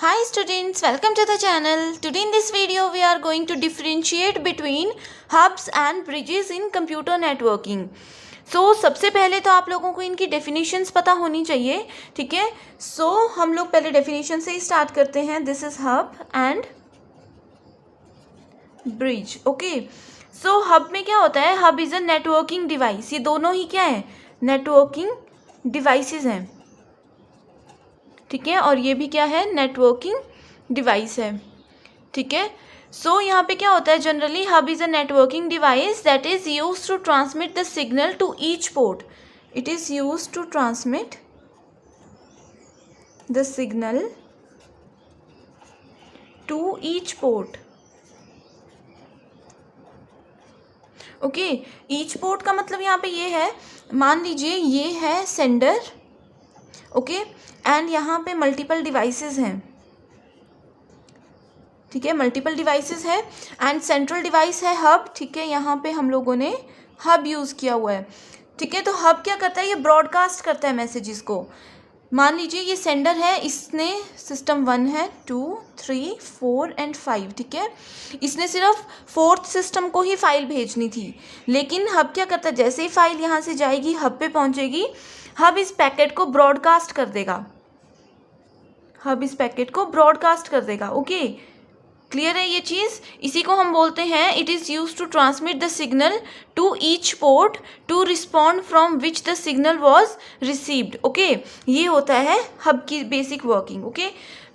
Hi students, welcome to the channel. Today in this video we are going to differentiate between hubs and bridges in computer networking. सबसे पहले तो आप लोगों को इनकी definitions पता होनी चाहिए, ठीक है। हम लोग पहले डेफिनेशन से ही स्टार्ट करते हैं. This is hub and bridge. Okay, hub में क्या होता है? Hub is a networking device. ये दोनों ही क्या है? नेटवर्किंग डिवाइसेस हैं, ठीक है। और ये भी क्या है? नेटवर्किंग डिवाइस है, ठीक है। यहाँ पे क्या होता है? Generally hub is a networking device that is use to transmit the signal to each port. It is use to transmit the signal to each port. Okay, each port का मतलब यहाँ पे ये है, मान लीजिए ये है सेंडर, ओके, एंड यहाँ पे मल्टीपल डिवाइसेस हैं, ठीक है। मल्टीपल डिवाइसेस है एंड सेंट्रल डिवाइस है हब, ठीक है। यहाँ पे हम लोगों ने हब यूज़ किया हुआ है, ठीक है। तो हब क्या करता है? ये ब्रॉडकास्ट करता है मैसेजेस को. मान लीजिए ये सेंडर है, इसने सिस्टम 1 है, 2, 3, 4 एंड 5, ठीक है। इसने सिर्फ 4th सिस्टम को ही फाइल भेजनी थी, लेकिन हब क्या करता है? जैसे ही फाइल यहाँ से जाएगी हब पे पहुँचेगी, हब इस पैकेट को ब्रॉडकास्ट कर देगा. हब इस पैकेट को ब्रॉडकास्ट कर देगा. ओके, क्लियर है ये चीज़? इसी को हम बोलते हैं it is use to transmit the signal to each port to respond from which the signal was received. Okay, ये होता है हब की बेसिक वर्किंग. ओके,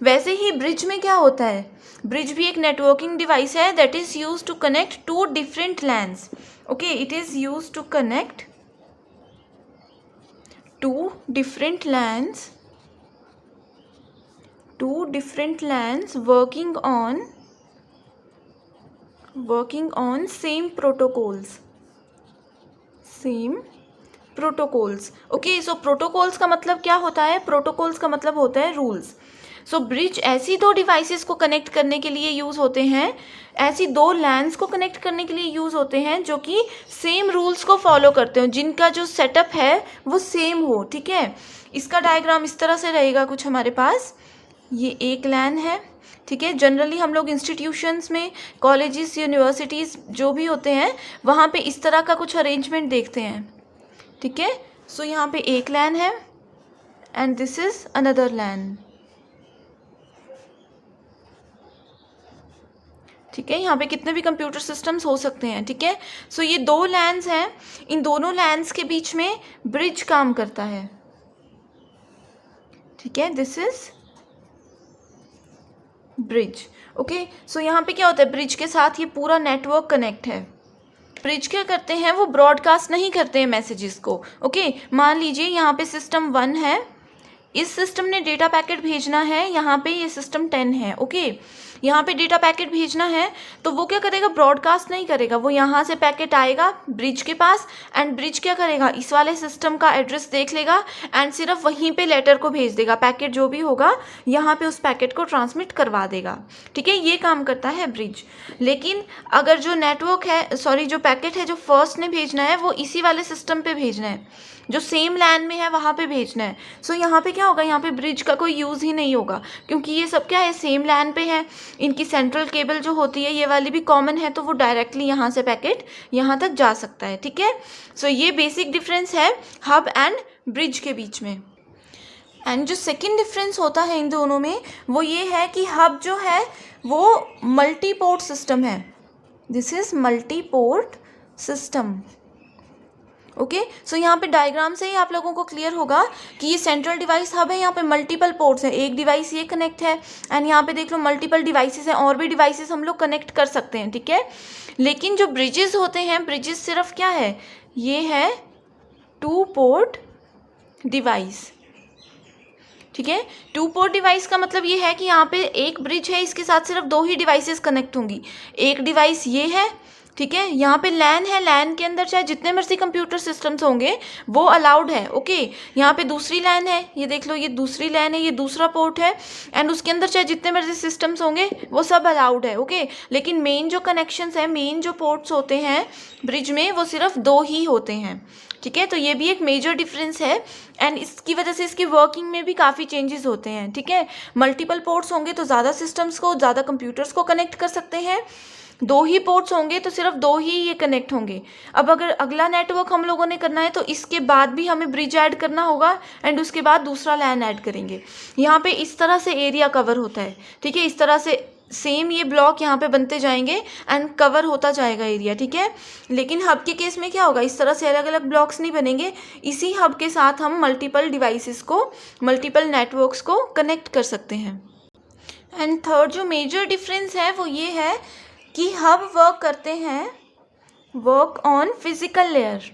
वैसे ही ब्रिज में क्या होता है? ब्रिज भी एक नेटवर्किंग डिवाइस है that is use to connect to different LANs. Okay, it is use to connect to different LANs working on same protocols. Okay, protocols का मतलब क्या होता है? प्रोटोकॉल्स का मतलब होता है रूल्स. ब्रिज ऐसी दो डिवाइसेस को कनेक्ट करने के लिए यूज़ होते हैं, ऐसी दो लैन्स को कनेक्ट करने के लिए यूज़ होते हैं जो कि सेम रूल्स को फॉलो करते हो, जिनका जो सेटअप है वो सेम हो, ठीक है। इसका डायग्राम इस तरह से रहेगा कुछ हमारे पास. ये एक लैन है, ठीक है। जनरली हम लोग इंस्टीट्यूशंस में, कॉलेजेस, यूनिवर्सिटीज़ जो भी होते हैं वहाँ पे इस तरह का कुछ अरेंजमेंट देखते हैं, ठीक है। यहाँ पे एक लैन है एंड दिस इज अनदर लैन, ठीक है। यहाँ पे कितने भी कंप्यूटर सिस्टम्स हो सकते हैं, ठीक है। ये दो लैन्स हैं, इन दोनों लैन्स के बीच में ब्रिज काम करता है, ठीक है। This is bridge. ओके, यहाँ पे क्या होता है? ब्रिज के साथ ये पूरा नेटवर्क कनेक्ट है. ब्रिज क्या करते हैं? वो ब्रॉडकास्ट नहीं करते हैं मैसेजेस को. ओके, मान लीजिए यहाँ पे सिस्टम 1 है, इस सिस्टम ने डेटा पैकेट भेजना है, यहाँ पे ये सिस्टम 10 है. ओके, यहाँ पे डेटा पैकेट भेजना है तो वो क्या करेगा? ब्रॉडकास्ट नहीं करेगा. वो यहाँ से पैकेट आएगा ब्रिज के पास एंड ब्रिज क्या करेगा? इस वाले सिस्टम का एड्रेस देख लेगा एंड सिर्फ वहीं पे लेटर को भेज देगा. पैकेट जो भी होगा यहाँ पे उस पैकेट को ट्रांसमिट करवा देगा, ठीक है। ये काम करता है ब्रिज. लेकिन अगर जो नेटवर्क है, जो पैकेट है जो फर्स्ट ने भेजना है वो इसी वाले सिस्टम पे भेजना है, जो सेम लैन में है वहाँ पे भेजना है. यहाँ पे क्या होगा? यहाँ पे ब्रिज का कोई यूज़ ही नहीं होगा, क्योंकि ये सब क्या है? सेम लैन पे है. इनकी सेंट्रल केबल जो होती है ये वाली भी कॉमन है, तो वो डायरेक्टली यहाँ से पैकेट यहाँ तक जा सकता है, ठीक है। ये बेसिक डिफरेंस है हब एंड ब्रिज के बीच में. एंड जो सेकेंड डिफरेंस होता है इन दोनों में वो ये है कि हब जो है वो मल्टी पोर्ट सिस्टम है. This is multi port system. Okay, यहाँ पे डायग्राम से ही आप लोगों को क्लियर होगा कि ये सेंट्रल डिवाइस हब है, यहाँ पे मल्टीपल पोर्ट्स हैं. एक डिवाइस ये कनेक्ट है एंड यहाँ पे देख लो मल्टीपल डिवाइसेस हैं, और भी डिवाइसेस हम लोग कनेक्ट कर सकते हैं, ठीक है। लेकिन जो ब्रिजेस होते हैं, ब्रिजेस सिर्फ क्या है? ये है 2 पोर्ट डिवाइस, ठीक है। 2 पोर्ट डिवाइस का मतलब ये है कि यहाँ पे एक ब्रिज है, इसके साथ सिर्फ 2 ही डिवाइसेस कनेक्ट होंगी. एक डिवाइस ये है ठीक है। यहाँ पे लैन है, लैन के अंदर चाहे जितने मर्जी कंप्यूटर सिस्टम्स होंगे वो अलाउड है, ओके। यहाँ पे दूसरी लैन है, ये देख लो, ये दूसरी लैन है, ये दूसरा पोर्ट है, एंड उसके अंदर चाहे जितने मर्जी सिस्टम्स होंगे वो सब अलाउड है, ओके। लेकिन मेन जो कनेक्शंस है, मेन जो पोर्ट्स होते हैं ब्रिज में, वो सिर्फ 2 ही होते हैं, ठीक है। तो ये भी एक मेजर डिफरेंस है, एंड इसकी वजह से इसकी वर्किंग में भी काफ़ी चेंजेस होते हैं, ठीक है। मल्टीपल पोर्ट्स होंगे तो ज़्यादा सिस्टम्स को, ज़्यादा कंप्यूटर्स को कनेक्ट कर सकते हैं, 2 ही पोर्ट्स होंगे तो सिर्फ 2 ही ये कनेक्ट होंगे। अब अगर अगला नेटवर्क हम लोगों ने करना है तो इसके बाद भी हमें ब्रिज ऐड करना होगा, एंड उसके बाद दूसरा लैन ऐड करेंगे। यहाँ पे इस तरह से एरिया कवर होता है, ठीक है। इस तरह से सेम ये ब्लॉक यहाँ पे बनते जाएंगे एंड कवर होता जाएगा एरिया, ठीक है। लेकिन हब के केस में क्या होगा, इस तरह से अलग अलग ब्लॉक्स नहीं बनेंगे, इसी हब के साथ हम मल्टीपल डिवाइसेस को, मल्टीपल नेटवर्क्स को कनेक्ट कर सकते हैं। एंड थर्ड जो मेजर डिफरेंस है वो ये है कि हब वर्क करते हैं, work on physical layer,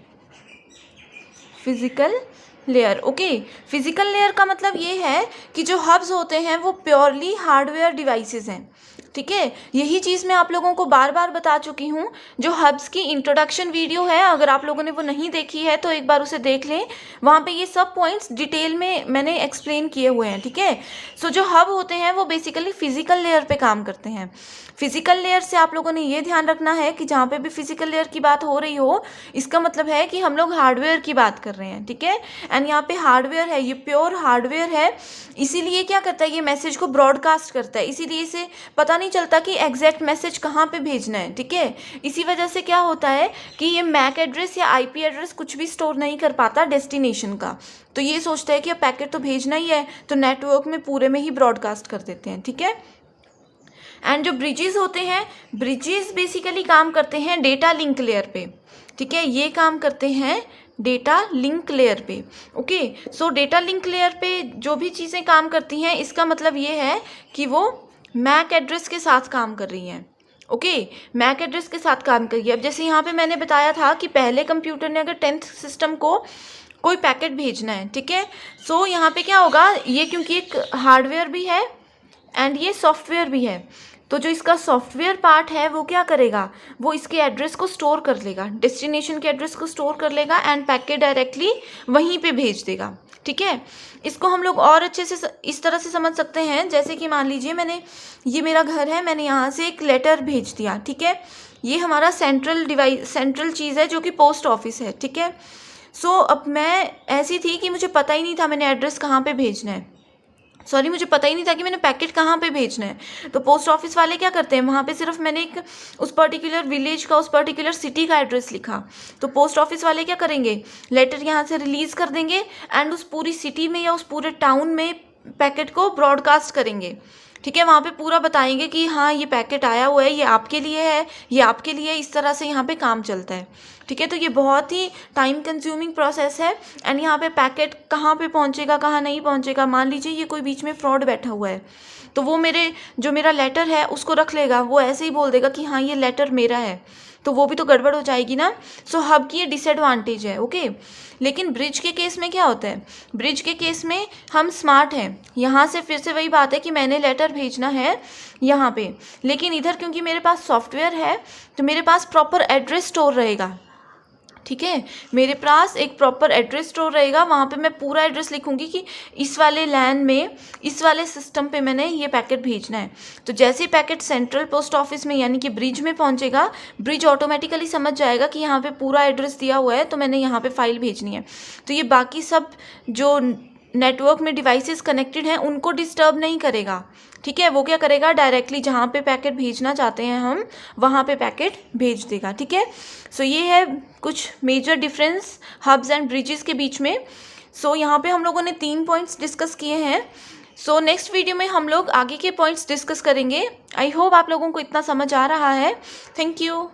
physical layer, okay. Physical layer का मतलब ये है कि जो हब्स होते हैं वो प्योरली हार्डवेयर डिवाइसेस हैं, ठीक है। यही चीज़ मैं आप लोगों को बार बार बता चुकी हूँ। जो हब्स की इंट्रोडक्शन वीडियो है, अगर आप लोगों ने वो नहीं देखी है तो एक बार उसे देख लें, वहाँ पे ये सब पॉइंट्स डिटेल में मैंने एक्सप्लेन किए हुए हैं, ठीक है। सो जो हब होते हैं वो बेसिकली फिजिकल लेयर पे काम करते हैं। फिजिकल लेयर से आप लोगों ने ये ध्यान रखना है कि जहाँ पे भी फिजिकल लेयर की बात हो रही हो, इसका मतलब है कि हम लोग हार्डवेयर की बात कर रहे हैं, ठीक है। एंड यहाँ पे हार्डवेयर है, ये प्योर हार्डवेयर है, इसीलिए क्या करता है, ये मैसेज को ब्रॉडकास्ट करता है, इसीलिए इसे पता नहीं चलता कि एग्जैक्ट मैसेज कहाँ पे भेजना है, ठीक है। इसी वजह से क्या होता है कि ये मैक एड्रेस या आईपी एड्रेस कुछ भी स्टोर नहीं कर पाता डेस्टिनेशन का, तो ये सोचता है कि अब पैकेट तो भेजना ही है, तो नेटवर्क में पूरे में ही ब्रॉडकास्ट कर देते हैं, ठीक है। एंड जो ब्रिजेस होते हैं, ब्रिजेस बेसिकली काम करते हैं डेटा लिंक लेयर पे, ठीक है। ये काम करते हैं डेटा लिंक लेयर पे, ओके। सो डेटा लिंक लेयर पे जो भी चीज़ें काम करती हैं, इसका मतलब ये है कि वो मैक एड्रेस के साथ काम कर रही हैं, ओके। मैक एड्रेस के साथ काम कर रही है। अब जैसे यहाँ पे मैंने बताया था कि पहले कंप्यूटर ने अगर 10th सिस्टम को कोई पैकेट भेजना है, ठीक है। सो यहाँ पे क्या होगा, ये क्योंकि एक हार्डवेयर भी है एंड ये सॉफ्टवेयर भी है, तो जो इसका सॉफ्टवेयर पार्ट है वो क्या करेगा, वो इसके एड्रेस को स्टोर कर लेगा, डेस्टिनेशन के एड्रेस को स्टोर कर लेगा एंड पैकेट डायरेक्टली वहीं पे भेज देगा, ठीक है। इसको हम लोग और अच्छे से इस तरह से समझ सकते हैं, जैसे कि मान लीजिए ये मेरा घर है, मैंने यहाँ से एक लेटर भेज दिया, ठीक है। ये हमारा सेंट्रल चीज़ है जो कि पोस्ट ऑफिस है, ठीक है। सो अब मैं ऐसी थी कि मुझे पता ही नहीं था मैंने एड्रेस कहाँ पे भेजना है, मुझे पता ही नहीं था कि मैंने पैकेट कहाँ पे भेजना है। तो पोस्ट ऑफिस वाले क्या करते हैं, वहाँ पे सिर्फ मैंने एक उस पर्टिकुलर विलेज का, उस पर्टिकुलर सिटी का एड्रेस लिखा, तो पोस्ट ऑफिस वाले क्या करेंगे, लेटर यहाँ से रिलीज़ कर देंगे एंड उस पूरी सिटी में या उस पूरे टाउन में पैकेट को ब्रॉडकास्ट करेंगे, ठीक है। वहाँ पे पूरा बताएंगे कि हाँ ये पैकेट आया हुआ है, ये आपके लिए है, ये आपके लिए, इस तरह से यहाँ पे काम चलता है, ठीक है। तो ये बहुत ही टाइम कंज्यूमिंग प्रोसेस है, एंड यहाँ पे पैकेट कहाँ पे पहुँचेगा, कहाँ नहीं पहुँचेगा, मान लीजिए ये कोई बीच में फ्रॉड बैठा हुआ है, तो वो मेरा लेटर है उसको रख लेगा, वो ऐसे ही बोल देगा कि हाँ ये लेटर मेरा है, तो वो भी तो गड़बड़ हो जाएगी ना। सो हब की ये डिसएडवांटेज है, ओके। लेकिन ब्रिज के केस में क्या होता है, ब्रिज के केस में हम स्मार्ट हैं, यहाँ से फिर से वही बात है कि मैंने लेटर भेजना है यहाँ पे, लेकिन इधर क्योंकि मेरे पास सॉफ्टवेयर है तो मेरे पास प्रॉपर एड्रेस स्टोर रहेगा, ठीक है। मेरे पास एक प्रॉपर एड्रेस स्टोर रहेगा, वहाँ पे मैं पूरा एड्रेस लिखूंगी कि इस वाले लैन में, इस वाले सिस्टम पे मैंने ये पैकेट भेजना है। तो जैसे ही पैकेट सेंट्रल पोस्ट ऑफिस में यानी कि ब्रिज में पहुँचेगा, ब्रिज ऑटोमेटिकली समझ जाएगा कि यहाँ पे पूरा एड्रेस दिया हुआ है, तो मैंने यहाँ पे फाइल भेजनी है। तो ये बाकी सब जो नेटवर्क में डिवाइसेस कनेक्टेड हैं उनको डिस्टर्ब नहीं करेगा, ठीक है। वो क्या करेगा, डायरेक्टली जहाँ पे पैकेट भेजना चाहते हैं हम, वहाँ पे पैकेट भेज देगा, ठीक है। सो ये है कुछ major difference hubs and bridges के बीच में। सो यहाँ पे हम लोगों ने 3 पॉइंट्स डिस्कस किए हैं। सो नेक्स्ट वीडियो में हम लोग आगे के पॉइंट्स डिस्कस करेंगे। आई होप आप लोगों को इतना समझ आ रहा है। Thank you.